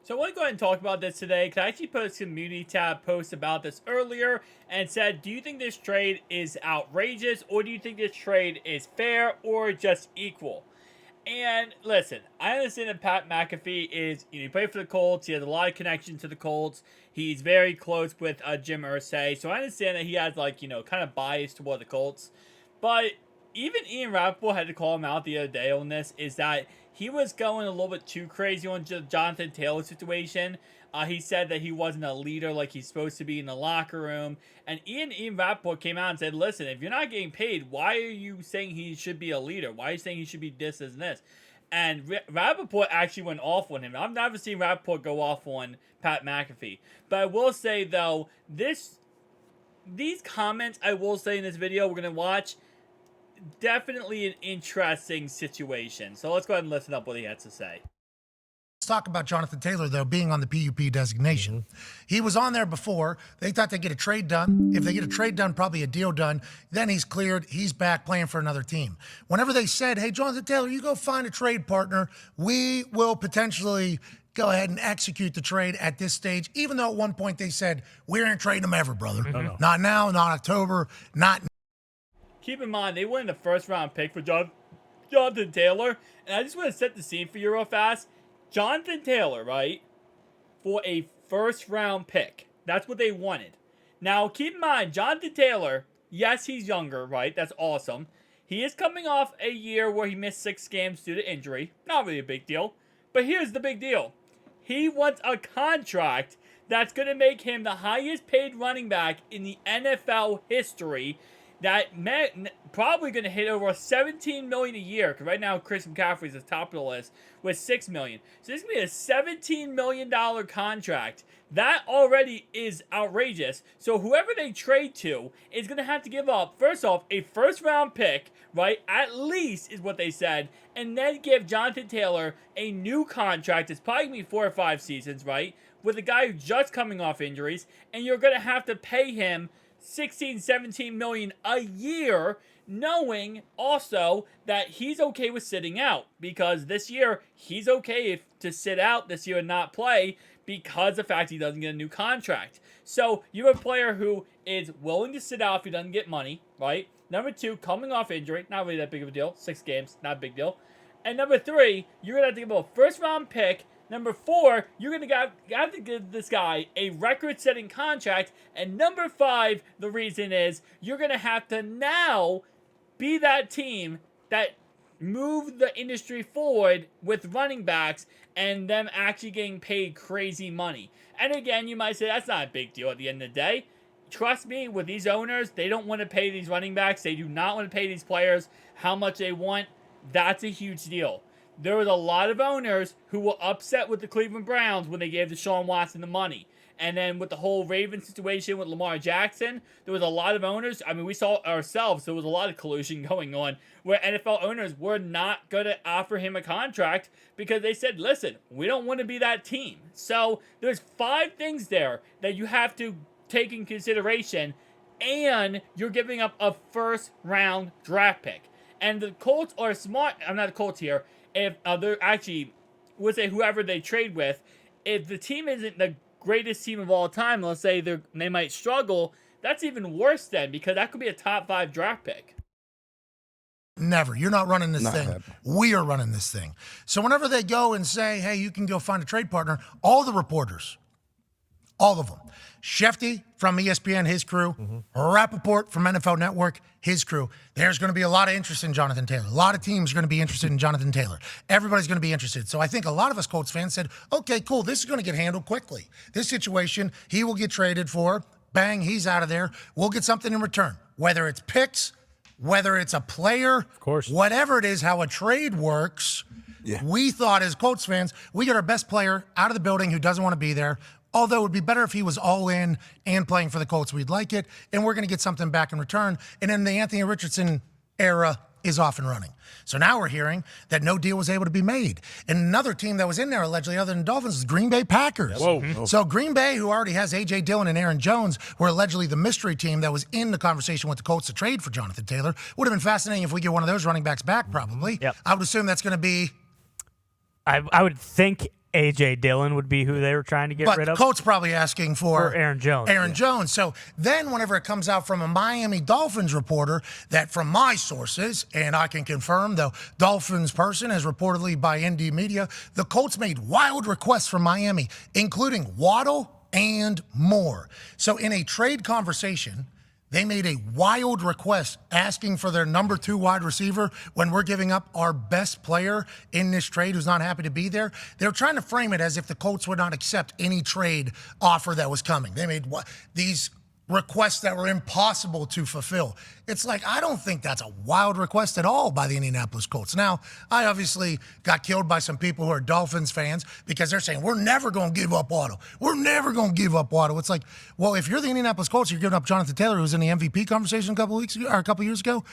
So I want to go ahead and talk about this today because I actually put a community tab post about this earlier and said, do you think this trade is outrageous, or do you think this trade is fair or just equal? And listen, I understand that Pat McAfee is, he played for the Colts. He has a lot of connection to the Colts. He's very close with Jim Irsay. So I understand that he has, kind of bias toward the Colts. But even Ian Rappaport had to call him out the other day on this, is that he was going a little bit too crazy on Jonathan Taylor's situation. He said that he wasn't a leader like he's supposed to be in the locker room. And Ian Rappaport came out and said, listen, if you're not getting paid, why are you saying he should be a leader? Why are you saying he should be this and this? And Rappaport actually went off on him. I've never seen Rappaport go off on Pat McAfee. But I will say, though, these comments, I will say in this video we're going to watch, definitely an interesting situation. So let's go ahead and listen up what he had to say. Let's talk about Jonathan Taylor, though, being on the PUP designation. He was on there before. They thought they'd get a trade done. If they get a trade done, probably a deal done. Then he's cleared. He's back playing for another team. Whenever they said, hey, Jonathan Taylor, you go find a trade partner, we will potentially go ahead and execute the trade at this stage, even though at one point they said, we ain't trading him ever, brother. Not now, not October, not. Keep in mind, they won the first-round pick for Jonathan Taylor. And I just want to set the scene for you real fast. Jonathan Taylor, right, for a first-round pick. That's what they wanted. Now, keep in mind, Jonathan Taylor, yes, he's younger, right? That's awesome. He is coming off a year where he missed 6 games due to injury. Not really a big deal. But here's the big deal. He wants a contract that's going to make him the highest-paid running back in the NFL history. That probably going to hit over $17 million a year, because right now Chris McCaffrey is at the top of the list with $6 million. So this is going to be a $17 million contract. That already is outrageous. So whoever they trade to is going to have to give up, first off, a first-round pick, right? At least is what they said, and then give Jonathan Taylor a new contract. It's probably going to be 4 or 5 seasons, right? With a guy who's just coming off injuries, and you're going to have to pay him 16, 17 million a year, knowing also that he's okay with sitting out, because this year he's okay to sit out this year and not play because of the fact he doesn't get a new contract. So you have a player who is willing to sit out if he doesn't get money, right? Number 2, coming off injury, not really that big of a deal. 6 games, not a big deal. And number 3, you're going to have to give up a first-round pick. Number 4, you're going to have to give this guy a record-setting contract. And number 5, the reason is you're going to have to now be that team that moved the industry forward with running backs and them actually getting paid crazy money. And again, you might say that's not a big deal at the end of the day. Trust me, with these owners, they don't want to pay these running backs. They do not want to pay these players how much they want. That's a huge deal. There was a lot of owners who were upset with the Cleveland Browns when they gave Deshaun Watson the money. And then with the whole Ravens situation with Lamar Jackson, there was a lot of owners. I mean, we saw ourselves, there was a lot of collusion going on where NFL owners were not going to offer him a contract because they said, listen, we don't want to be that team. So there's 5 things there that you have to take in consideration, and you're giving up a first-round draft pick. And the Colts are smart. I'm not the Colts here. If they're actually, we'll say whoever they trade with, if the team isn't the greatest team of all time, let's say they might struggle, that's even worse then, because that could be a top 5 draft pick. Never. You're not running this thing. We are running this thing. So whenever they go and say, hey, you can go find a trade partner, all the reporters, all of them, Shefty from ESPN, his crew, Rappaport from NFL Network, his crew, there's going to be a lot of interest in Jonathan Taylor. A lot of teams are going to be interested in Jonathan Taylor. Everybody's going to be interested. So I think a lot of us Colts fans said, okay, cool, this is going to get handled quickly. This situation, he will get traded for. Bang, he's out of there. We'll get something in return, whether it's picks, whether it's a player, of course, whatever it is, how a trade works. Yeah. We thought as Colts fans, we get our best player out of the building who doesn't want to be there. Although it would be better if he was all in and playing for the Colts. We'd like it, and we're going to get something back in return. And then the Anthony Richardson era is off and running. So now we're hearing that no deal was able to be made. And another team that was in there allegedly other than Dolphins is Green Bay Packers. Whoa. So Green Bay, who already has A.J. Dillon and Aaron Jones, were allegedly the mystery team that was in the conversation with the Colts to trade for Jonathan Taylor. Would have been fascinating if we get one of those running backs back, probably. Yep. I would assume that's going to be... I would think A.J. Dillon would be who they were trying to get But rid the of. Colts probably asking for Or Aaron Jones. Aaron Jones. So then whenever it comes out from a Miami Dolphins reporter that from my sources, and I can confirm the Dolphins person is reportedly by ND Media, the Colts made wild requests from Miami, including Waddle and more. So in a trade conversation, they made a wild request asking for their number 2 wide receiver when we're giving up our best player in this trade who's not happy to be there. They're trying to frame it as if the Colts would not accept any trade offer that was coming. They made these requests that were impossible to fulfill. It's like, I don't think that's a wild request at all by the Indianapolis Colts. Now, I obviously got killed by some people who are Dolphins fans because they're saying, we're never going to give up Waddle. We're never going to give up Waddle. It's like, well, if you're the Indianapolis Colts, you're giving up Jonathan Taylor, who was in the MVP conversation a couple years ago.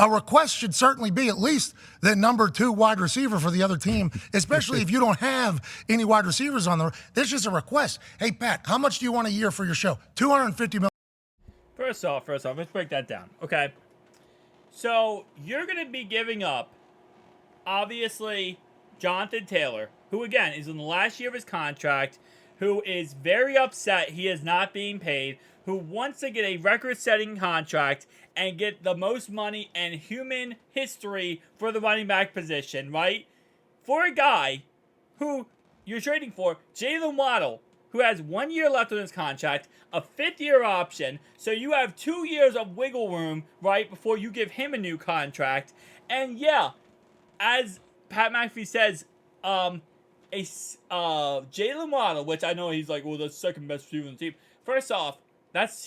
A request should certainly be at least the number 2 wide receiver for the other team, especially if you don't have any wide receivers on the. There's just a request. Hey, Pat, how much do you want a year for your show? $250 million. First off, let's break that down. Okay. So you're going to be giving up, obviously, Jonathan Taylor, who, again, is in the last year of his contract, who is very upset he is not being paid, who wants to get a record-setting contract and get the most money in human history for the running back position, right? For a guy who you're trading for, Jalen Waddle, who has 1 year left on his contract, a 5th-year option, so you have 2 years of wiggle room, right, before you give him a new contract. And yeah, as Pat McAfee says, Jalen Waddle, which I know he's like, well, the second best receiver on the team. First off,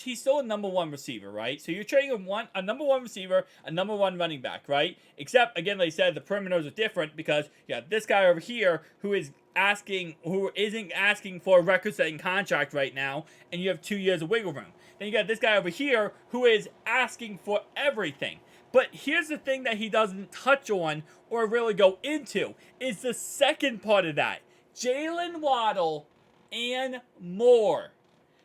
he's still a number 1 receiver, right? So you're trading a number 1 receiver, a number 1 running back, right? Except, again, like I said, the perimeters are different because you got this guy over here who isn't asking for a record-setting contract right now, and you have 2 years of wiggle room. Then you got this guy over here who is asking for everything. But here's the thing that he doesn't touch on or really go into is the second part of that. Jalen Waddle and more.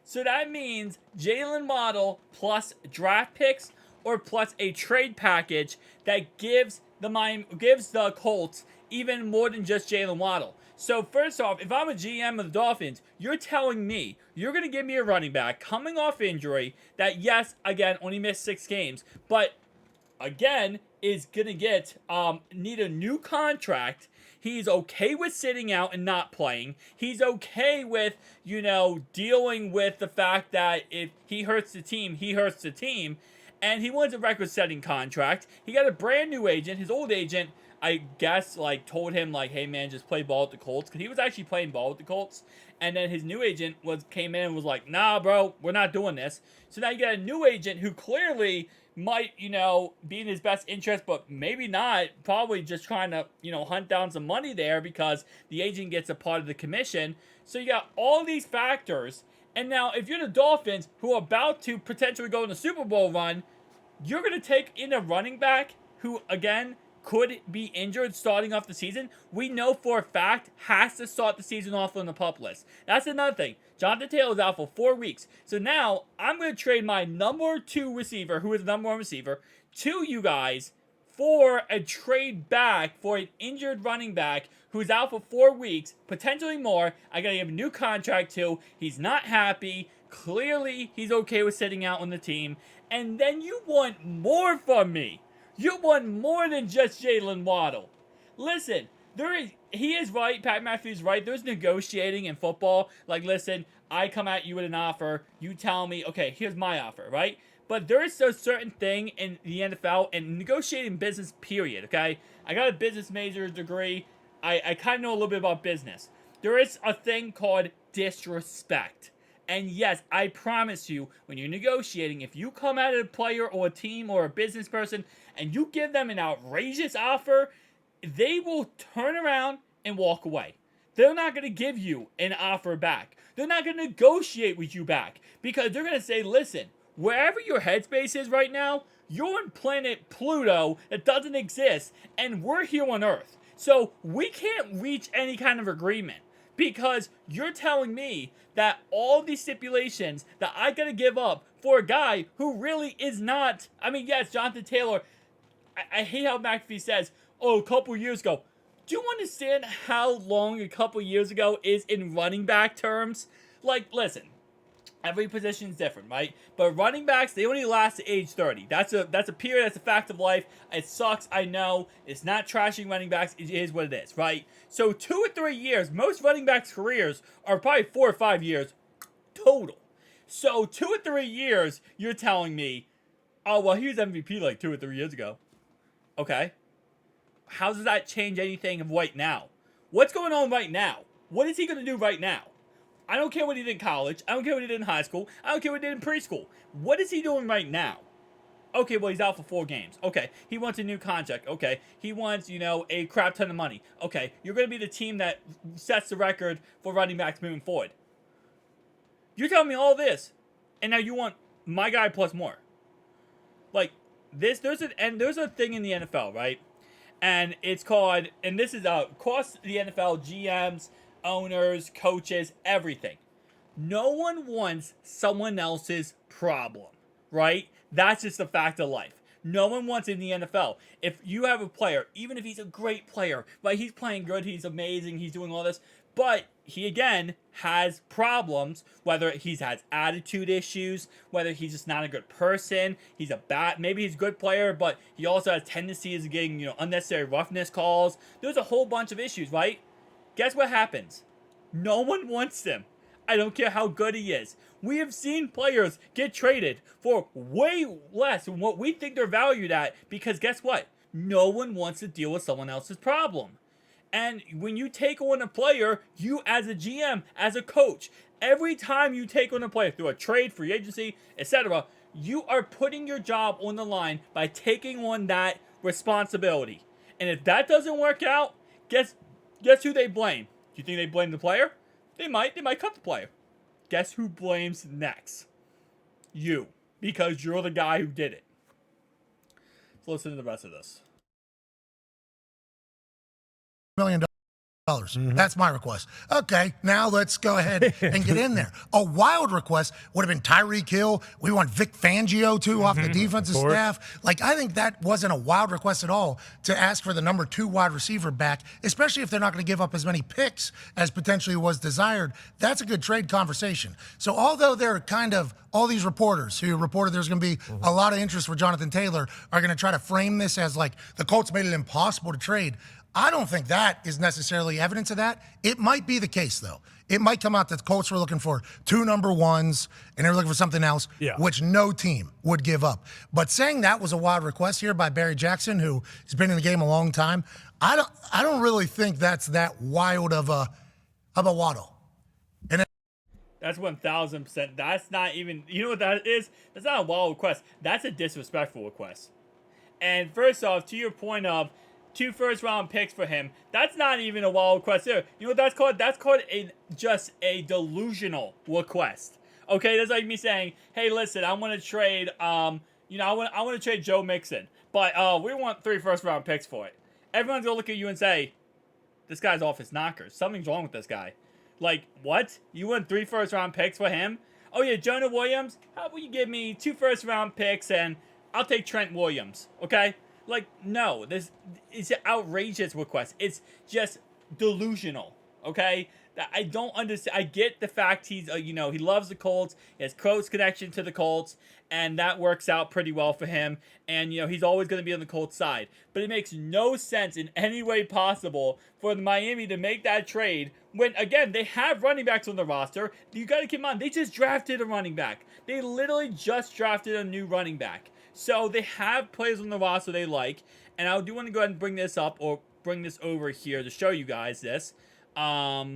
So that means Jalen Waddle plus draft picks or plus a trade package that gives the Colts even more than just Jalen Waddle. So first off, if I'm a GM of the Dolphins, you're telling me you're going to give me a running back coming off injury that, yes, again, only missed 6 games, but again, is going to need a new contract. He's okay with sitting out and not playing. He's okay with, dealing with the fact that if he hurts the team, he hurts the team. And he wants a record-setting contract. He got a brand new agent. His old agent, I guess, told him, hey, man, just play ball with the Colts. Because he was actually playing ball with the Colts. And then his new agent came in and was like, nah, bro, we're not doing this. So now you got a new agent who clearly might, be in his best interest, but maybe not. Probably just trying to, hunt down some money there because the agent gets a part of the commission. So you got all these factors. And now if you're the Dolphins who are about to potentially go in the Super Bowl run, you're going to take in a running back who, again, could be injured starting off the season. We know for a fact has to start the season off on the PUP list. That's another thing. Jonathan Taylor is out for 4 weeks. So now I'm going to trade my number 2 receiver, who is the number 1 receiver, to you guys for a trade back for an injured running back who's out for 4 weeks, potentially more. I got to give him a new contract to. He's not happy. Clearly, he's okay with sitting out on the team. And then you want more from me. You want more than just Jalen Waddle. Listen, he is right. Pat McAfee's right. There's negotiating in football. Listen, I come at you with an offer. You tell me, okay, here's my offer, right? But there is a certain thing in the NFL and negotiating business, period, okay? I got a business major degree. I kind of know a little bit about business. There is a thing called disrespect. And yes, I promise you, when you're negotiating, if you come at a player or a team or a business person and you give them an outrageous offer, they will turn around and walk away. They're not going to give you an offer back. They're not going to negotiate with you back because they're going to say, listen, wherever your headspace is right now, you're on planet Pluto that doesn't exist, and we're here on Earth. So we can't reach any kind of agreement. Because you're telling me that all these stipulations that I gotta give up for a guy who really is not. I mean, yes, Jonathan Taylor. I hate how McAfee says, a couple years ago, Do you understand how long a couple years ago is in running back terms? Like, listen, every position is different, right? But running backs, they only last to age 30. That's a period. That's a fact of life. It sucks, I know. It's not trashing running backs. It is what it is, right? So 2 or 3 years, most running backs' careers are probably 4 or 5 years total. So 2 or 3 years, you're telling me, oh, well, he was MVP like 2 or 3 years ago. Okay. How does that change anything of right now? What's going on right now? What is he going to do right now? I don't care what he did in college. I don't care what he did in high school. I don't care what he did in preschool. What is he doing right now? Okay, well, he's out for 4 games. Okay, he wants a new contract. Okay, he wants, a crap ton of money. Okay, you're going to be the team that sets the record for running backs moving forward. You're telling me all this, and now you want my guy plus more. Like, there's a thing in the NFL, right? And it's called, and this is across the NFL, GMs, owners, coaches, everything. No one wants someone else's problem, right? That's just a fact of life. No one wants in the NFL. If you have a player, even if he's a great player, right? He's playing good, he's amazing, he's doing all this, but he again has problems, whether he's has attitude issues, whether he's just not a good person, maybe he's a good player, but he also has tendencies of getting, unnecessary roughness calls. There's a whole bunch of issues, right? Guess what happens? No one wants him. I don't care how good he is. We have seen players get traded for way less than what we think they're valued at because guess what? No one wants to deal with someone else's problem. And when you take on a player, you as a GM, as a coach, every time you take on a player through a trade, free agency, etc., you are putting your job on the line by taking on that responsibility. And if that doesn't work out, guess who they blame? Do you think they blame the player? They might cut the player. Guess who blames next? You. Because you're the guy who did it. So listen to the rest of this. $1 million. That's my request. Okay, now let's go ahead and get in there. A wild request would have been Tyreek Hill. We want Vic Fangio, too, off the defensive staff. Like, I think that wasn't a wild request at all to ask for the number 2 wide receiver back, especially if they're not going to give up as many picks as potentially was desired. That's a good trade conversation. So although there are kind of all these reporters who reported there's going to be a lot of interest for Jonathan Taylor are going to try to frame this as like the Colts made it impossible to trade. I don't think that is necessarily evidence of that. It might be the case, though. It might come out that the Colts were looking for 2 number 1s and they were looking for something else, which no team would give up. But saying that was a wild request here by Barry Jackson, who has been in the game a long time, I don't really think that's that wild of a waddle. And that's 1,000%. That's not even, you know what that is? That's not a wild request. That's a disrespectful request. And first off, to your point of 2 first-round picks for him, that's not even a wild request there. You know what that's called? That's called just a delusional request. Okay, that's like me saying, hey, listen, I want to trade, I want to trade Joe Mixon, but we want 3 first-round picks for it. Everyone's going to look at you and say, this guy's off his knockers. Something's wrong with this guy. Like, what? You want 3 first-round picks for him? Oh, yeah, Jonah Williams? How about you give me 2 first-round picks and I'll take Trent Williams, okay? Like, no, it's an outrageous request. It's just delusional, okay? I don't understand. I get the fact he's, he loves the Colts. He has close connection to the Colts, and that works out pretty well for him. And, he's always going to be on the Colts side. But it makes no sense in any way possible for the Miami to make that trade when, again, they have running backs on the roster. You got to keep in mind, they just drafted a running back. They literally just drafted a new running back. So they have players on the roster they like, and I do want to go ahead and bring this up or bring this over here to show you guys this. Let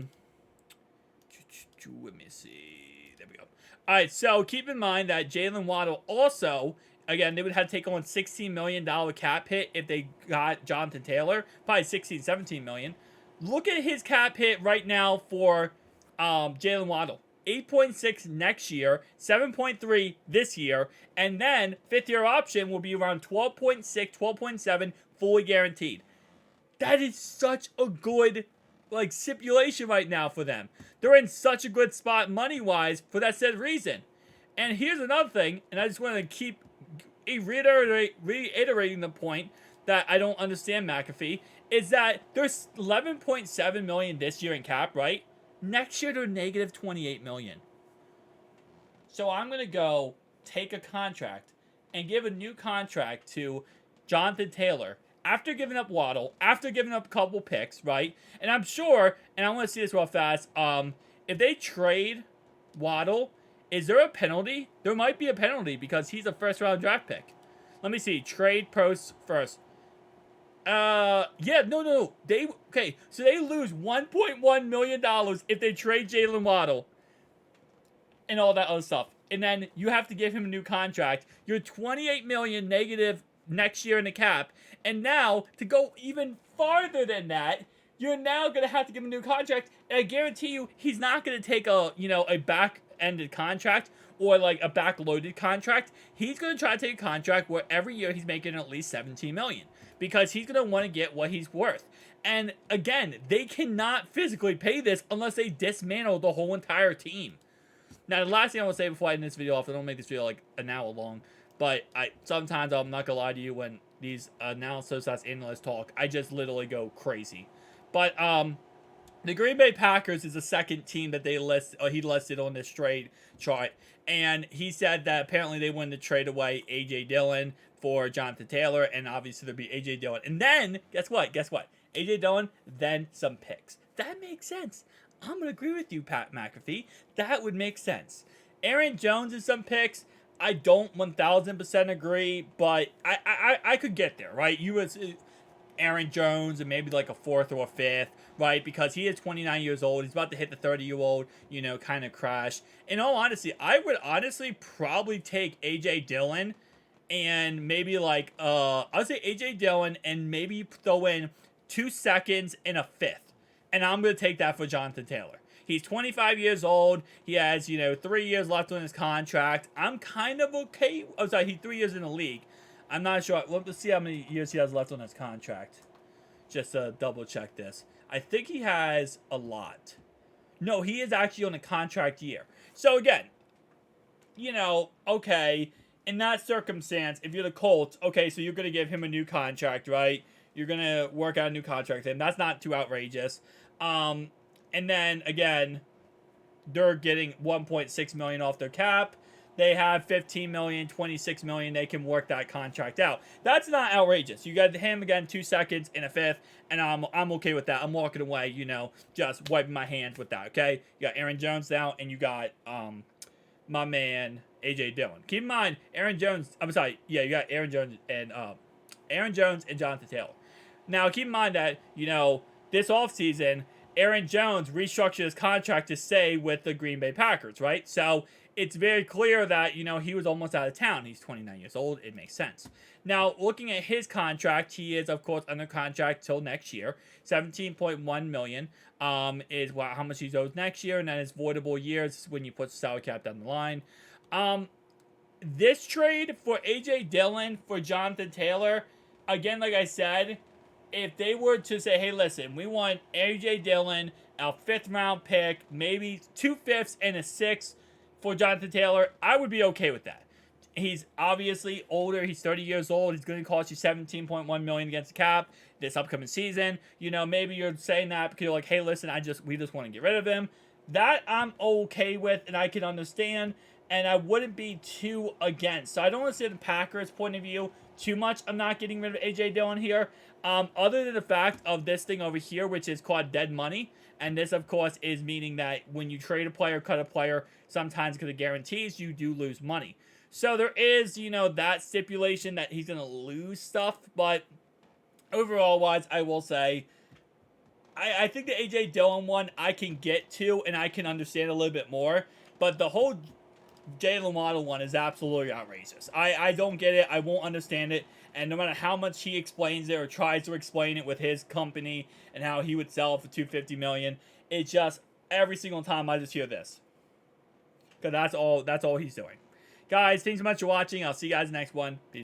me see. There we go. All right, so keep in mind that Jalen Waddle also, again, they would have to take on $16 million cap hit if they got Jonathan Taylor, probably $16, $17 million. Look at his cap hit right now for Jalen Waddle. 8.6 next year, 7.3 this year, and then 5th-year option will be around 12.6, 12.7, fully guaranteed. That is such a good, stipulation right now for them. They're in such a good spot money-wise for that said reason. And here's another thing, and I just want to keep reiterating the point that I don't understand, Mcafee, is that there's 11.7 million this year in cap, right? Next year they're negative 28 million. So I'm gonna go take a contract and give a new contract to Jonathan Taylor after giving up Waddle, after giving up a couple picks, right? And I'm sure, and I want to see this real fast. If they trade Waddle, is there a penalty? There might be a penalty because he's a first-round draft pick. Let me see. Trade posts first. Yeah, no. So they lose $1.1 million if they trade Jalen Waddle and all that other stuff. And then you have to give him a new contract. You're $28 million negative next year in the cap. And now, to go even farther than that, you're now going to have to give him a new contract. And I guarantee you, he's not going to take a back-ended contract or like a back-loaded contract. He's going to try to take a contract where every year he's making at least $17 million. Because he's going to want to get what he's worth. And again, they cannot physically pay this unless they dismantle the whole entire team. Now, the last thing I want to say before I end this video off, I don't make this video like an hour long, but sometimes I'm not going to lie to you, when these announcers as analysts talk, I just literally go crazy. But the Green Bay Packers is the second team that he listed on this trade chart, and he said that apparently they wanted to trade away A.J. Dillon for Jonathan Taylor, and obviously there'd be A.J. Dillon. And then, guess what? A.J. Dillon, then some picks. That makes sense. I'm going to agree with you, Pat McAfee. That would make sense. Aaron Jones and some picks, I don't 1,000% agree, but I could get there, right? You would Aaron Jones and maybe like a fourth or a fifth, right? Because he is 29 years old. He's about to hit the 30-year-old, kind of crash. In all honesty, I would honestly probably take A.J. Dillon and maybe like, I would say A.J. Dillon and maybe throw in 2 seconds and a fifth. And I'm going to take that for Jonathan Taylor. He's 25 years old. He has, 3 years left on his contract. I'm kind of okay. Oh, sorry, he's 3 years in the league. I'm not sure. Let's see how many years he has left on his contract. Just to double check this. I think he has a lot. No, he is actually on a contract year. So again, okay, in that circumstance, if you're the Colts, okay, so you're going to give him a new contract, right? You're going to work out a new contract, and that's not too outrageous. And then, again, they're getting $1.6 million off their cap. They have $15 million, $26 million. They can work that contract out. That's not outrageous. You got him, again, 2 seconds and a fifth, and I'm okay with that. I'm walking away, just wiping my hands with that, okay? You got Aaron Jones now, and you got my man, A.J. Dillon. Keep in mind, you got Aaron Jones and Jonathan Taylor. Now, keep in mind that, this offseason, Aaron Jones restructured his contract to stay with the Green Bay Packers, right? So it's very clear that, he was almost out of town. He's 29 years old. It makes sense. Now, looking at his contract, he is, of course, under contract till next year. $17.1 million is how much he's owed next year, and then his voidable years when you put the salary cap down the line. This trade for A.J. Dillon for Jonathan Taylor, again, like I said, if they were to say, hey, listen, we want A.J. Dillon, our 5th round pick, maybe 2 fifths and a 6th for Jonathan Taylor, I would be okay with that. He's obviously older. He's 30 years old. He's going to cost you $17.1 million against the cap this upcoming season. Maybe you're saying that because you're like, hey, listen, we just want to get rid of him. That I'm okay with, and I can understand, and I wouldn't be too against. So I don't want to say the Packers' point of view too much. I'm not getting rid of A.J. Dillon here. Other than the fact of this thing over here, which is called dead money. And this, of course, is meaning that when you trade a player, cut a player, sometimes because of guarantees, you do lose money. So there is, that stipulation that he's going to lose stuff. But overall-wise, I will say, I think the A.J. Dillon one I can get to and I can understand a little bit more. But the whole Jalen Waddle one is absolutely outrageous. I don't get it. I won't understand it. And no matter how much he explains it or tries to explain it with his company and how he would sell it for $250 million, it just, every single time I just hear this. Because that's all he's doing. Guys, thanks so much for watching. I'll see you guys next one. Peace.